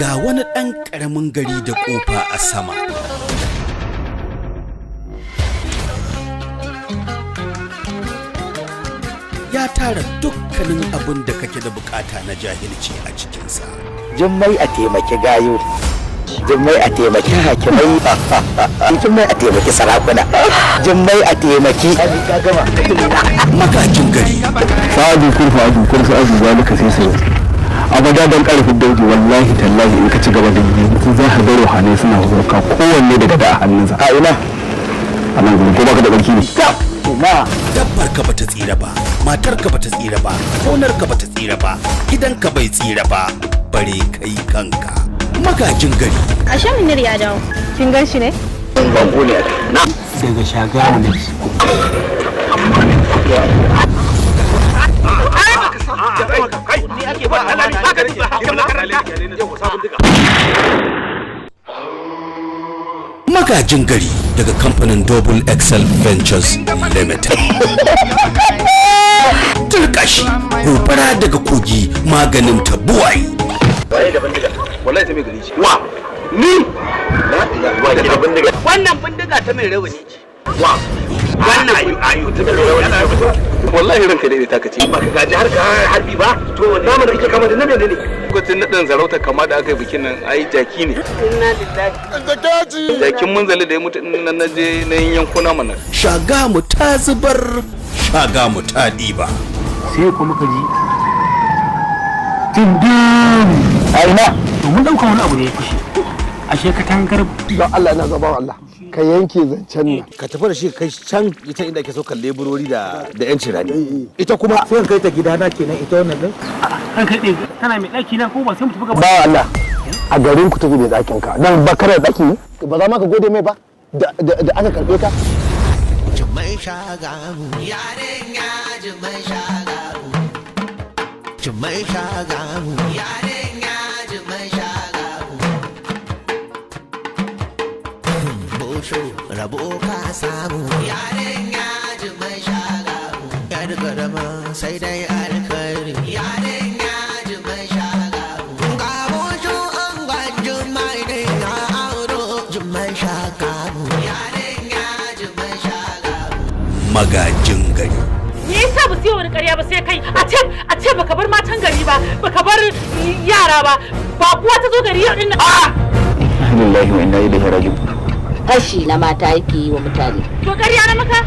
ga wani ɗan ƙaramin gari da ƙofa a sama. Ya tara dukkanin abin da kake da bukata na jahilci a cikinsa. Jummai a taimaki gayo, Jummai a taimaki hakimai, Jummai a taimaki sarakuna, Jummai a taimaki magajin gari. Sa'adu kun sa'adu zalika sai sai. Abada dan karfin dauji wallahi tallahi in ka ci gaba da yi mutum za ka ga ruhanai suna hurka kowanne daga da hannunsa. A ina? A nan gurin ko baka da barki ne? Ina dabbar ka bata tsira ba, matar ka bata tsira ba, gonar ka bata tsira ba, gidan ka bai tsira ba, bare kai kanka. Magajin gari. Ashe Munir ya dawo. Kin gan shi ne? Ban gode na. Daga shagamu ne. Magajin gari daga kamfanin Double Excel Ventures Limited. Turkashi, gobara daga kogi maganin tabuwai. Wallahi ta mai gari ce. Wa ni wannan bindiga ta mai rawani ce. Wa wannan ayu ta mai rawani ce. Wallahi ranka dai ta kace ba ka gaji har ka harbi ba to namu da kike kama da nabe ne. Lokacin nadin zarauta kama da aka yi bikin nan ai jaki ne. Inna lillahi. Zakati. Jakin munzali da ya mutu nan na je na yankuna mana. Shagamu ta zubar, shagamu ta diba. Sai kuma ka ji tindin aina to mun dauka wani abu ne ya kushe ashe ka tangar don Allah na gaba Allah ka yanke zancen nan ka tafi da shi kai can ita inda ake so kan leburori da yancin rani ita kuma sai kai ta gidana kenan ita wannan din an kai ɗaya tana mai ɗaki na ko ba sai mu tafi gaba ba Allah a garin ku take mai ɗakin ka dan ba kare ɗaki ne ba za ma ka gode mai ba da aka karɓe ka Jummai shagamu yaren ya Jummai shagamu Jummai shagamu yaren ya Jummai shagamu Bosho rabo ka samu yaren ya Jummai shagamu yar garama sai dai alkhairi yaren ya Jummai shagamu ga bosho an ga Jummai ne ya auro Jummai shagamu yaren ya Jummai shagamu Magajin gari. Me yasa ba su yi wani ƙarya ba sai kai a ce baka bar matan gari ba baka bar yara ba ba kuwa ta zo gari yau din nan. Alhamdulillah wa inna ilaihi raji'un. Kashi na mata yake yi wa mutane. To ƙarya na maka?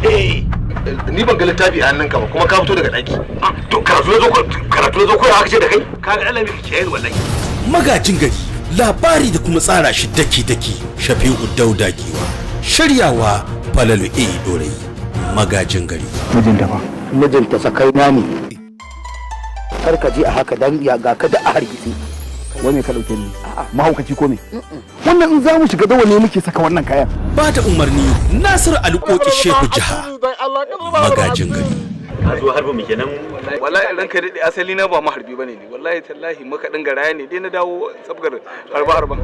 Ni ban ga littafi a hannunka ba kuma ka fito daga daki. To karatu na zo ko haka ce da kai? Ka ga Allah mai kiyaye wallahi. Magajin gari labari da kuma tsara shi daki-daki Shafi'u Dauda Giwa. Shiryawa Falalu A Dorayi. Magajin gari. Mijinta sakaina ne. Kar ka je a haka dan ya ga ka da a hargitsi. Wani ka dauke ni mahaukaci ko me wannan in za mu shiga dawa ne muke saka wannan kayan Ba da umarni Nasir Alƙoƙi Shehu Jiha. Magajin gari. Ka zo harbi mu kenan. Wallahi ranka dai asali na ba maharbi bane ne. Wallahi tallahi maka dinga raya ne dai na dawo sabgar harba.